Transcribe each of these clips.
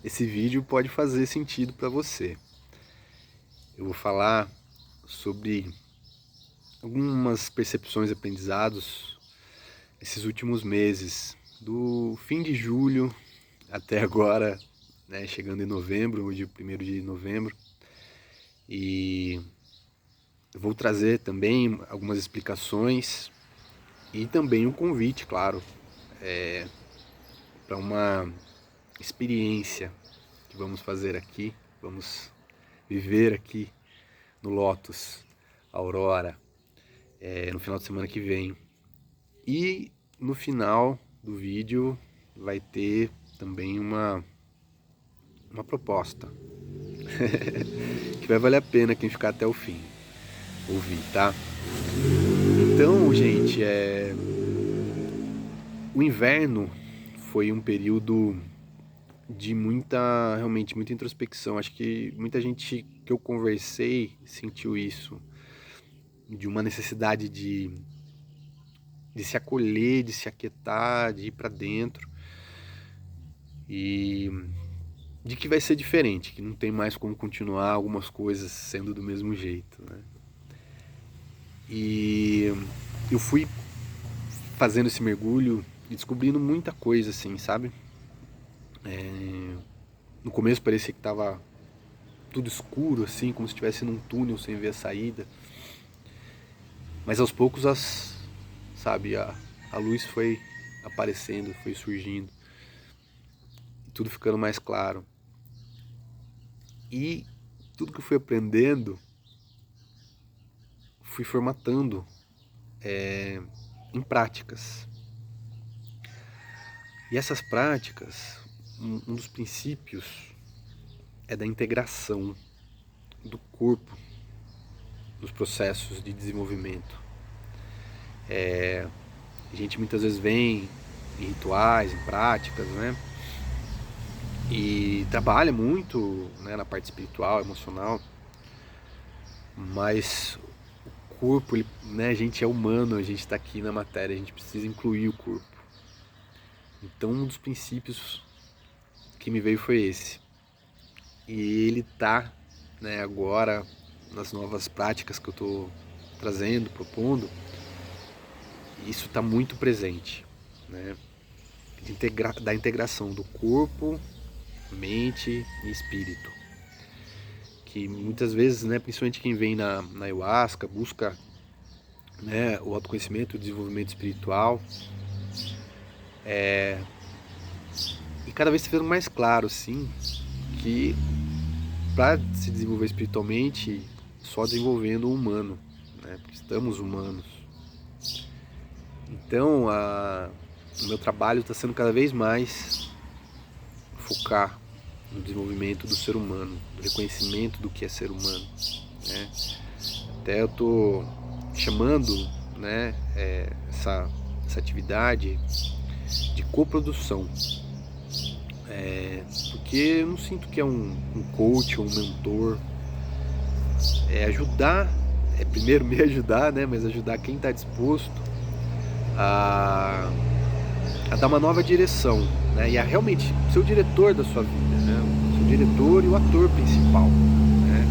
esse vídeo pode fazer sentido para você. Eu vou falar sobre algumas percepções e aprendizados esses últimos meses, do fim de julho até agora, né, chegando em novembro, hoje é o 1º de novembro, e eu vou trazer também algumas explicações e também um convite, claro, para uma experiência que vamos fazer aqui, vamos viver aqui no Lotus Aurora, no final de semana que vem. E no final do vídeo vai ter também uma proposta que vai valer a pena quem ficar até o fim ouvir, tá? Então, gente, o inverno foi um período de realmente muita introspecção. Acho que muita gente que eu conversei sentiu isso, de uma necessidade de se acolher, de se aquietar, de ir para dentro, e de que vai ser diferente, que não tem mais como continuar algumas coisas sendo do mesmo jeito, né? E eu fui fazendo esse mergulho e descobrindo muita coisa, assim, sabe? No começo parecia que tava tudo escuro, assim, como se estivesse num túnel sem ver a saída. Mas aos poucos, sabe, a luz foi aparecendo, foi surgindo, tudo ficando mais claro. E tudo que eu fui aprendendo, fui formatando em práticas. E essas práticas, um dos princípios é da integração do corpo nos processos de desenvolvimento. A gente muitas vezes vem em rituais, em práticas, né? E trabalha muito, né, na parte espiritual, emocional, mas o corpo, né, a gente é humano, a gente está aqui na matéria, a gente precisa incluir o corpo. Então um dos princípios que me veio foi esse. E ele tá, né, agora nas novas práticas que eu estou trazendo, propondo, isso está muito presente, né? Da integração do corpo, mente e espírito. Que muitas vezes, né, principalmente quem vem na ayahuasca, busca, né, o autoconhecimento, o desenvolvimento espiritual, e cada vez está ficando mais claro, assim, que para se desenvolver espiritualmente, só desenvolvendo o humano, né, porque estamos humanos. Então, o meu trabalho está sendo cada vez mais focar no desenvolvimento do ser humano, do reconhecimento do que é ser humano, né? Até eu estou chamando, né, essa atividade de coprodução, porque eu não sinto que é um coach ou um mentor. É ajudar, primeiro me ajudar, né, mas ajudar quem está disposto a dar uma nova direção, né, e a realmente ser o diretor da sua vida, né, o seu diretor e o ator principal, né,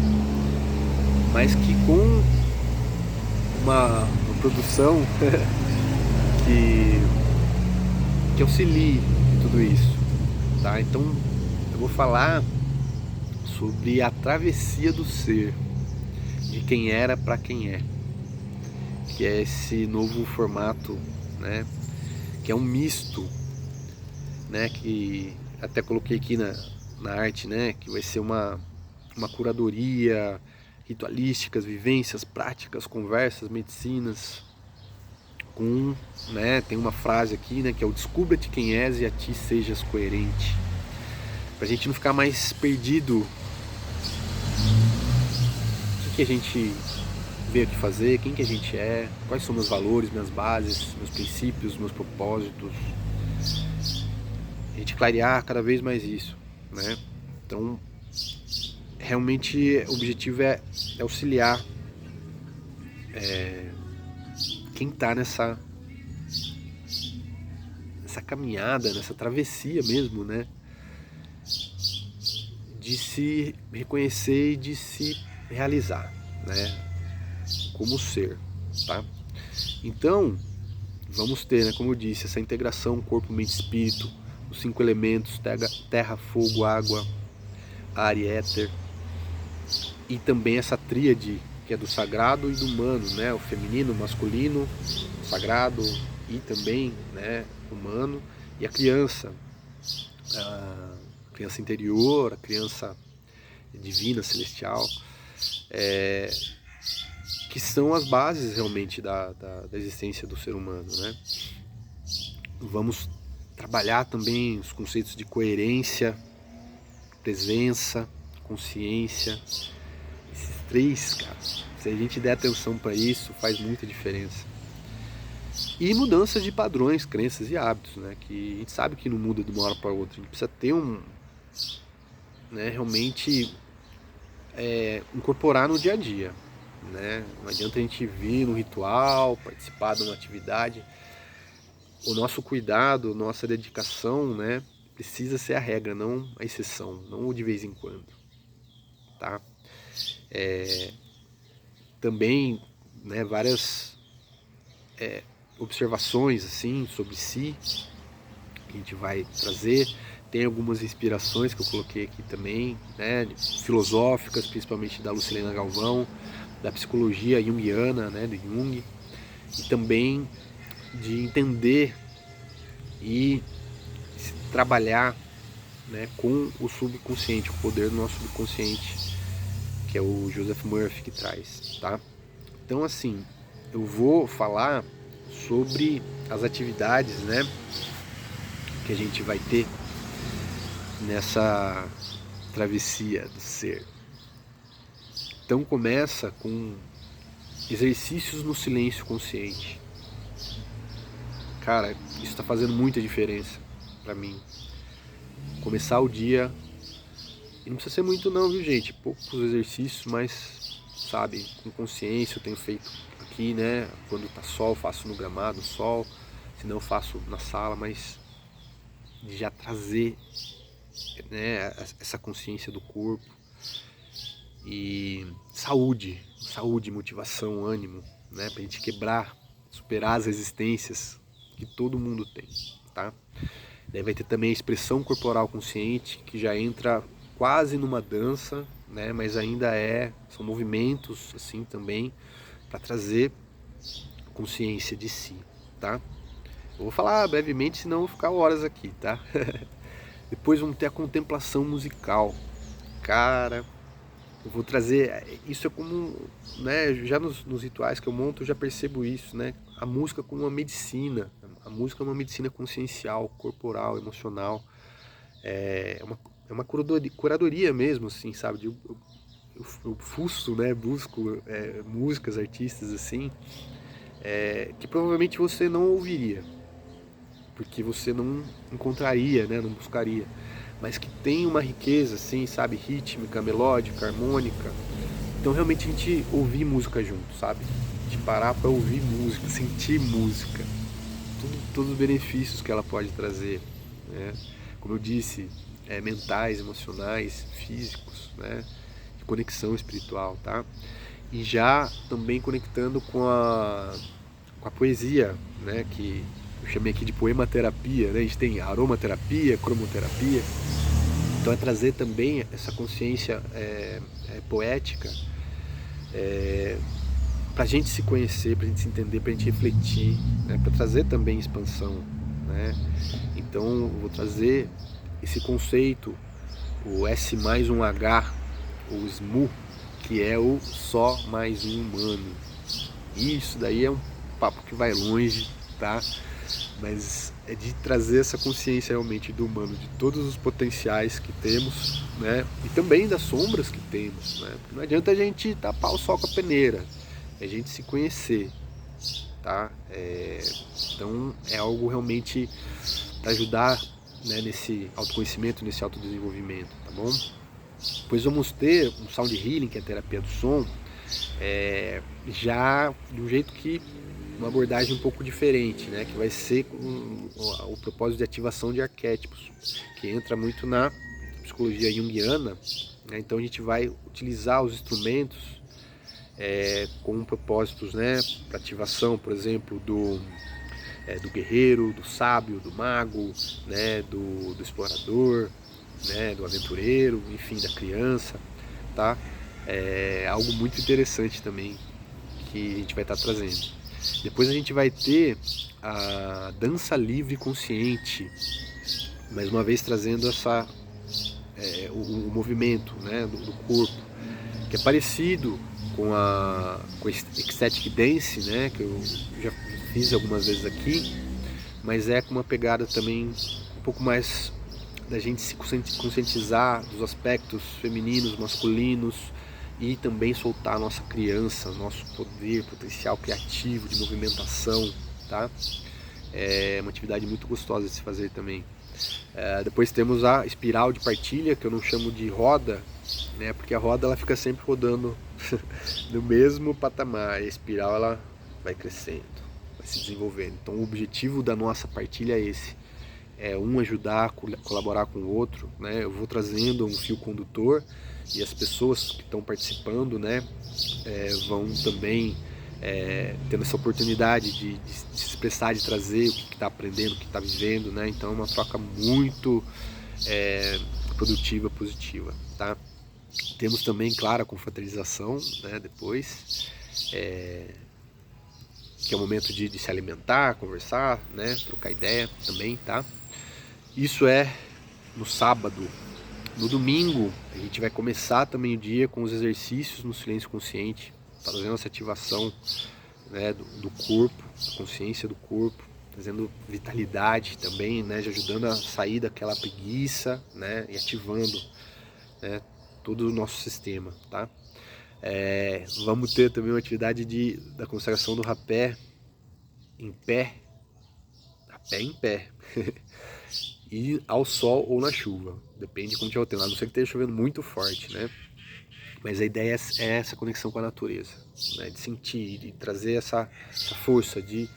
mas que com uma produção que auxilie em tudo isso, tá? Então eu vou falar sobre a travessia do ser, de quem era para quem é, que é esse novo formato, né? Que é um misto, né? Que até coloquei aqui na arte, né? Que vai ser uma curadoria, ritualísticas, vivências, práticas, conversas, medicinas, com, né? Tem uma frase aqui, né? Que é o descubra-te quem és e a ti sejas coerente. Pra gente não ficar mais perdido. O que a gente veio aqui fazer, quem que a gente é, quais são meus valores, minhas bases, meus princípios, meus propósitos. A gente clarear cada vez mais isso, né? Então, realmente o objetivo é auxiliar quem está nessa caminhada, nessa travessia mesmo, né? de se reconhecer e de se realizar, né, como ser, tá? Então, vamos ter, né, como eu disse, essa integração corpo, mente, espírito, os 5 elementos, terra, fogo, água, ar e éter, e também essa tríade que é do sagrado e do humano, né, o feminino, o masculino, o sagrado e também, né, humano, e a criança interior, a criança divina, celestial, que são as bases realmente da existência do ser humano, né? Vamos trabalhar também os conceitos de coerência, presença, consciência. Esses 3, cara, se a gente der atenção para isso, faz muita diferença. E mudanças de padrões, crenças e hábitos, né? Que a gente sabe que não muda de uma hora para outra. A gente precisa ter né, realmente incorporar no dia a dia, né? Não adianta a gente vir no ritual, participar de uma atividade. O nosso cuidado, nossa dedicação, né, precisa ser a regra, não a exceção, não o de vez em quando, tá? Também, né, várias observações assim sobre si que a gente vai trazer. Tem algumas inspirações que eu coloquei aqui também, né, filosóficas, principalmente da Lucilena Galvão, da psicologia junguiana, né, do Jung, e também de entender e trabalhar, né, com o subconsciente, o poder do nosso subconsciente, que é o Joseph Murphy que traz, tá? Então, assim, eu vou falar sobre as atividades, né, que a gente vai ter nessa travessia do ser. Então começa com exercícios no silêncio consciente. Cara, isso está fazendo muita diferença para mim. Começar o dia, e não precisa ser muito não, viu gente? Poucos exercícios, mas, sabe, com consciência. Eu tenho feito aqui, né, quando tá sol, faço no gramado, sol, se não faço na sala, mas de já trazer, né, essa consciência do corpo. E saúde, motivação, ânimo, né, pra gente quebrar, superar as resistências que todo mundo tem, tá? Daí vai ter também a expressão corporal consciente, que já entra quase numa dança, né, mas ainda são movimentos assim também, para trazer consciência de si, tá? Eu vou falar brevemente, senão eu vou ficar horas aqui, tá? Depois vamos ter a contemplação musical. Cara, eu vou trazer, isso é como, né, já nos rituais que eu monto eu já percebo isso, né, a música como uma medicina, a música é uma medicina consciencial, corporal, emocional, é uma curadoria mesmo, assim, sabe, eu fuço, né, busco músicas, artistas assim, que provavelmente você não ouviria, porque você não encontraria, né, não buscaria, mas que tem uma riqueza, assim, sabe, rítmica, melódica, harmônica. Então realmente a gente ouvir música junto, sabe? De parar para ouvir música, sentir música, todos os benefícios que ela pode trazer, né? Como eu disse, mentais, emocionais, físicos, né? De conexão espiritual, tá? E já também conectando com a poesia, né? Que eu chamei aqui de poematerapia, né? A gente tem aromaterapia, cromoterapia. Então é trazer também essa consciência poética para a gente se conhecer, para a gente se entender, para a gente refletir, né? Para trazer também expansão, né? Então vou trazer esse conceito, o S mais um H, o SMU, que é o só mais um humano. Isso daí é um papo que vai longe, tá? Mas é de trazer essa consciência realmente do humano, de todos os potenciais que temos, né? E também das sombras que temos, né? Porque não adianta a gente tapar o sol com a peneira, é a gente se conhecer, tá? Então é algo realmente para ajudar, né, nesse autoconhecimento, nesse autodesenvolvimento, tá bom? Depois vamos ter um sound healing, que é a terapia do som, já de um jeito que uma abordagem um pouco diferente, né? Que vai ser o propósito de ativação de arquétipos, que entra muito na psicologia junguiana, né? Então a gente vai utilizar os instrumentos com propósitos, né, para ativação, por exemplo, do guerreiro, do sábio, do mago, né, do explorador, né, do aventureiro, enfim, da criança, tá? É algo muito interessante também que a gente vai estar trazendo. Depois a gente vai ter a dança livre consciente, mais uma vez trazendo o movimento, né, do corpo, que é parecido com a ecstatic dance, né, que eu já fiz algumas vezes aqui, mas com uma pegada também um pouco mais da gente se conscientizar dos aspectos femininos, masculinos, e também soltar a nossa criança, nosso poder, potencial criativo de movimentação, tá? É uma atividade muito gostosa de se fazer também. Depois temos a espiral de partilha, que eu não chamo de roda, né? Porque a roda ela fica sempre rodando no mesmo patamar, e a espiral ela vai crescendo, vai se desenvolvendo. Então o objetivo da nossa partilha é esse. É um ajudar, colaborar com o outro, né? Eu vou trazendo um fio condutor e as pessoas que estão participando, né, vão também tendo essa oportunidade de se expressar, de trazer o que está aprendendo, o que está vivendo, né? Então é uma troca muito produtiva, positiva, tá? Temos também, claro, a confraternização, né, depois, que é o momento de se alimentar, conversar, né, trocar ideia também, tá? Isso é no sábado. No domingo, a gente vai começar também o dia com os exercícios no silêncio consciente, trazendo essa ativação, né, do corpo, da consciência do corpo, trazendo vitalidade também, né, ajudando a sair daquela preguiça, né, e ativando, né, todo o nosso sistema, tá? Vamos ter também uma atividade da consagração do rapé em pé, rapé em pé. E ao sol ou na chuva, depende de como estiver o tempo, a não ser que esteja chovendo muito forte, né? Mas a ideia é essa conexão com a natureza, né? De sentir, de trazer essa força de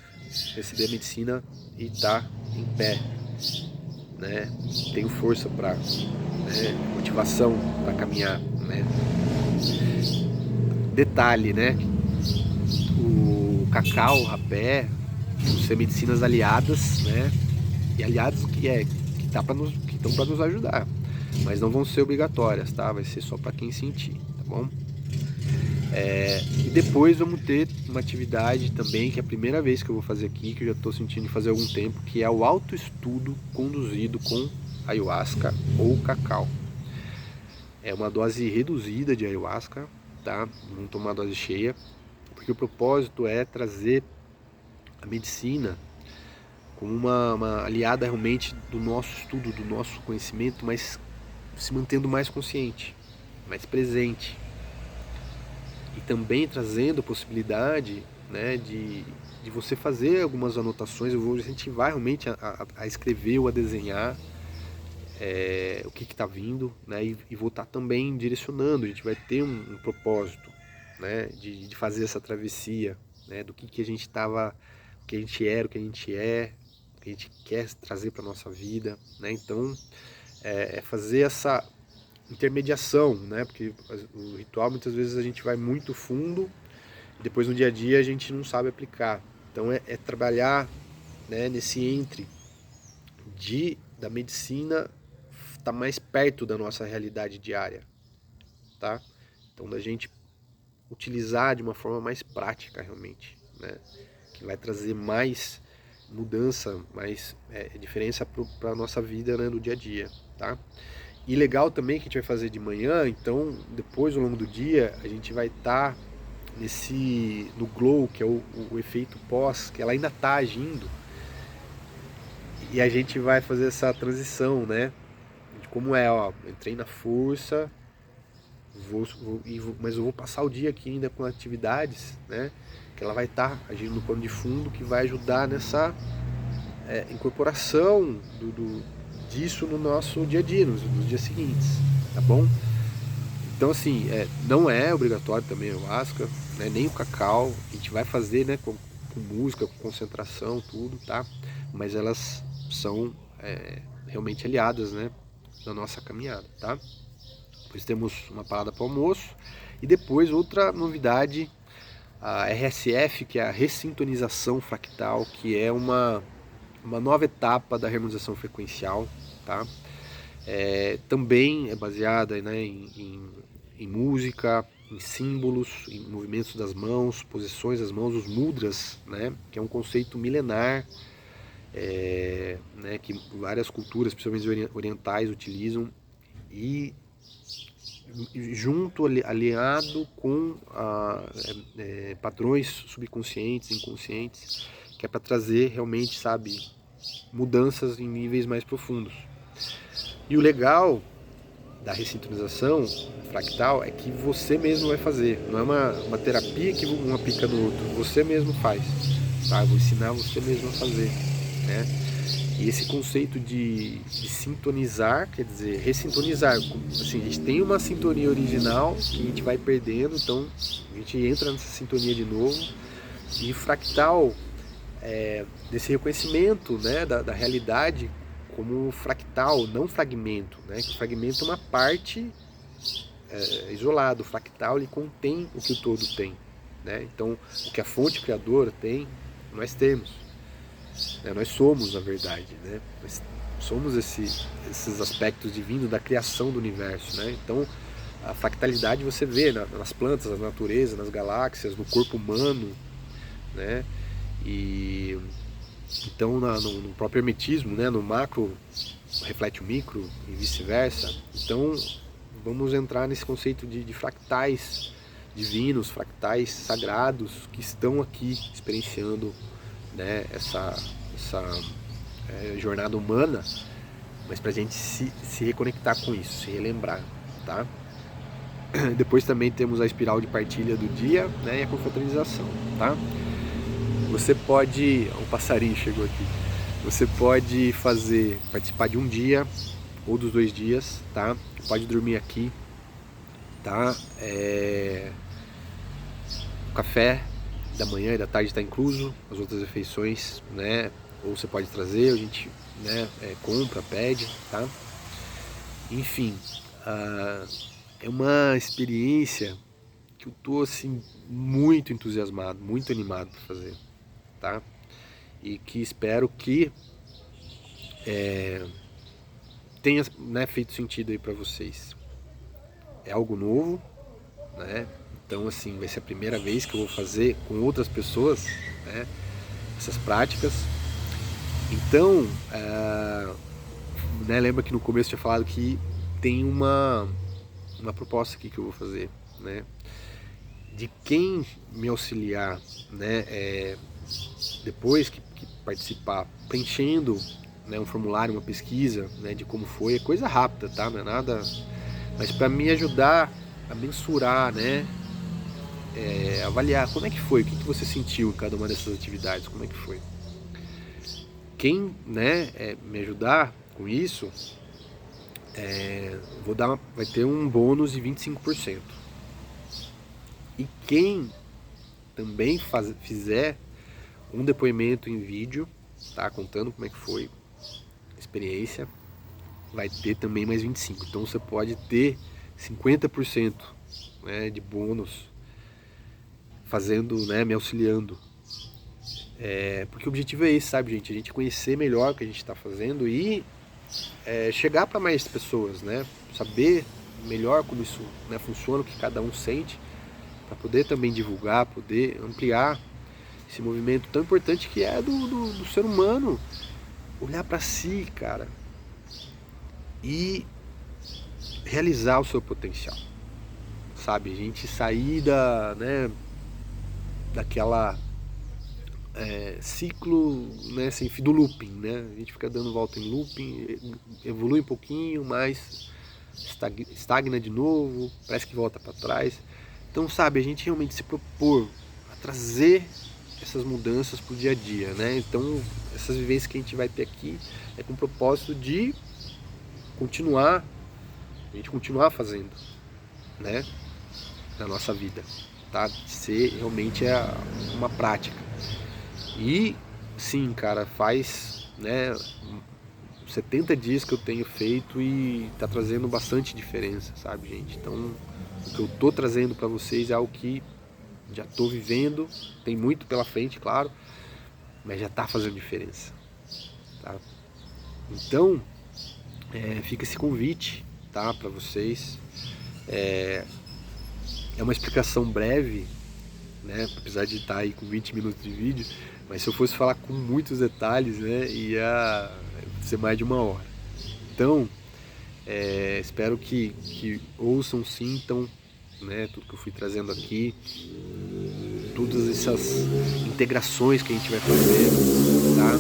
receber a medicina e estar em pé, né? Tenho força para, né, motivação para caminhar, né? Detalhe, né? O cacau, o rapé, são medicinas aliadas, né? E aliados que estão para nos ajudar, mas não vão ser obrigatórias, tá? Vai ser só para quem sentir, tá bom? E depois vamos ter uma atividade também, que é a primeira vez que eu vou fazer aqui, que eu já estou sentindo de fazer há algum tempo, que é o autoestudo conduzido com ayahuasca ou cacau. É uma dose reduzida de ayahuasca, tá? Não tomar dose cheia, porque o propósito é trazer a medicina como uma aliada realmente do nosso estudo, do nosso conhecimento, mas se mantendo mais consciente, mais presente. E também trazendo a possibilidade, né, de você fazer algumas anotações. Eu vou incentivar realmente a escrever ou a desenhar o que está vindo, né, e vou estar também direcionando. A gente vai ter um propósito, né, de fazer essa travessia, né, do que a gente estava, o que a gente era, o que a gente é, que a gente quer trazer para a nossa vida, né? Então fazer essa intermediação, né? Porque o ritual muitas vezes a gente vai muito fundo e depois no dia a dia a gente não sabe aplicar. Então é trabalhar, né, nesse entre da medicina estar mais perto da nossa realidade diária, tá? Então da gente utilizar de uma forma mais prática realmente, né? Que vai trazer mais mudança, mais diferença para a nossa vida, né, no dia a dia, tá? E legal também que a gente vai fazer de manhã, então depois ao longo do dia a gente vai estar no glow, que é o efeito pós, que ela ainda está agindo, e a gente vai fazer essa transição, né, de como entrei na força, mas eu vou passar o dia aqui ainda com atividades, né, que ela vai estar agindo no pano de fundo, que vai ajudar nessa incorporação disso no nosso dia a dia, nos dias seguintes, tá bom? Então assim, não é obrigatório também a ayahuasca, né, nem o cacau. A gente vai fazer, né, com música, com concentração, tudo, tá? Mas elas são realmente aliadas, né, da nossa caminhada, tá? Depois temos uma parada para o almoço e depois outra novidade, a RSF, que é a ressintonização fractal, que é uma nova etapa da harmonização frequencial, tá? Também é baseada, né, em música, em símbolos, em movimentos das mãos, posições das mãos, os mudras, né, que é um conceito milenar, né, que várias culturas, principalmente orientais, utilizam, e junto, aliado com padrões subconscientes, inconscientes, que é para trazer realmente, sabe, mudanças em níveis mais profundos. E o legal da ressintonização fractal é que você mesmo vai fazer, não é uma terapia que um aplica no outro, você mesmo faz, tá? Eu vou ensinar você mesmo a fazer, né? E esse conceito de sintonizar, quer dizer, ressintonizar, assim, a gente tem uma sintonia original que a gente vai perdendo, então a gente entra nessa sintonia de novo, e fractal, desse reconhecimento, né, da realidade como fractal, não fragmento, né? Que o fragmento é uma parte isolada, o fractal ele contém o que o todo tem, né? Então, o que a fonte criadora tem, nós temos, né? Nós somos a verdade, né? Nós somos esses aspectos divinos da criação do universo, né? Então, a fractalidade você vê nas plantas, na natureza, nas galáxias, no corpo humano, né? E então no próprio hermetismo, né, no macro reflete o micro e vice-versa. Então vamos entrar nesse conceito de fractais divinos, fractais sagrados que estão aqui experienciando, né, essa jornada humana, mas para a gente se reconectar com isso, se relembrar, tá? Depois também temos a espiral de partilha do dia, né, e a confraternização, tá? Você pode, o passarinho chegou aqui, você pode participar de um dia ou dos 2 dias, tá? Pode dormir aqui, tá? O café da manhã e da tarde está incluso, as outras refeições, né? Ou você pode trazer, a gente, né, compra, pede, tá? Enfim, é uma experiência que eu tô assim muito entusiasmado, muito animado para fazer, tá? E que espero que tenha, né, feito sentido aí para vocês. É algo novo, né? Então assim, vai ser a primeira vez que eu vou fazer com outras pessoas, né, essas práticas. Então, né, lembra que no começo eu tinha falado que tem uma proposta aqui que eu vou fazer, né? De quem me auxiliar, né, depois que participar, preenchendo, né, um formulário, uma pesquisa, né, de como foi, é coisa rápida, tá? Não é nada, mas para me ajudar a mensurar, né, avaliar como é que foi, o que você sentiu em cada uma dessas atividades, como é que foi. Quem, né, me ajudar com isso, vai ter um bônus de 25%. E quem também fizer um depoimento em vídeo, tá, contando como é que foi a experiência, vai ter também mais 25%. Então você pode ter 50%, né, de bônus fazendo, né, me auxiliando. Porque o objetivo é esse, sabe, gente? A gente conhecer melhor o que a gente está fazendo e chegar para mais pessoas, né? Saber melhor como isso, né, funciona, o que cada um sente, para poder também divulgar, poder ampliar esse movimento tão importante que é do ser humano olhar para si, cara, e realizar o seu potencial, sabe? A gente sair daquela ciclo, né, sem fim, do looping, né? A gente fica dando volta em looping, evolui um pouquinho, mas estagna de novo, parece que volta para trás. Então, sabe, a gente realmente se propor a trazer essas mudanças para o dia a dia, né? Então, essas vivências que a gente vai ter aqui é com o propósito de a gente continuar fazendo, né, na nossa vida, tá? Ser realmente uma prática. E sim, cara, faz, né, 70 dias que eu tenho feito e tá trazendo bastante diferença, sabe, gente? Então, o que eu tô trazendo para vocês é algo que já tô vivendo, tem muito pela frente, claro, mas já tá fazendo diferença, tá? Então, fica esse convite, tá, para vocês. É uma explicação breve, né, apesar de estar aí com 20 minutos de vídeo, mas se eu fosse falar com muitos detalhes, né, ia ser mais de 1 hora. Então, espero que ouçam, sintam, né, tudo que eu fui trazendo aqui, todas essas integrações que a gente vai fazer, tá?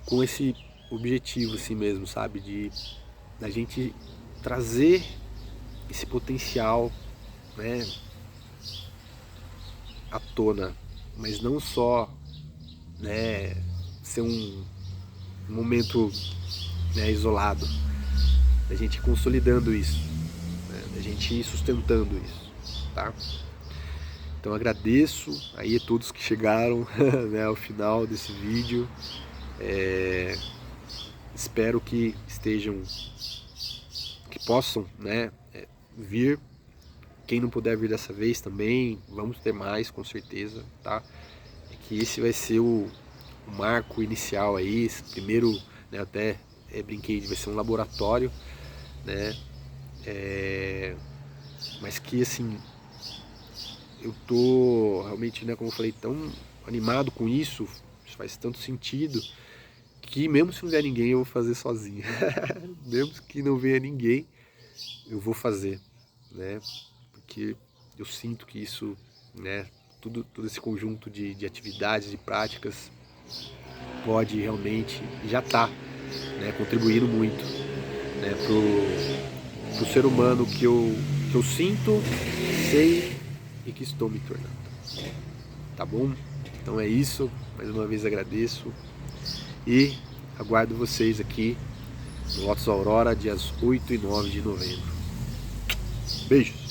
Com esse objetivo assim mesmo, sabe, de da gente trazer esse potencial, né, à tona, mas não só, né, ser um momento, né, isolado, da gente consolidando isso, né, da gente ir sustentando isso, tá? Então agradeço aí a todos que chegaram né, ao final desse vídeo. Espero que possam, né, vir. Quem não puder vir dessa vez também, vamos ter mais, com certeza, tá? É que esse vai ser o marco inicial aí, esse primeiro, né, até brinquei, vai ser um laboratório, né? Mas que, assim, eu tô realmente, né, como eu falei, tão animado com isso faz tanto sentido, que mesmo se não vier ninguém, eu vou fazer sozinho. Mesmo que não venha ninguém, eu vou fazer, né? Porque eu sinto que isso, né, todo esse conjunto de atividades, de práticas, pode realmente, já está, né, contribuindo muito, né, pro ser humano que eu sinto, sei e que estou me tornando. Tá bom? Então é isso, mais uma vez agradeço e aguardo vocês aqui no Lotus Aurora, dias 8 e 9 de novembro. Beijos!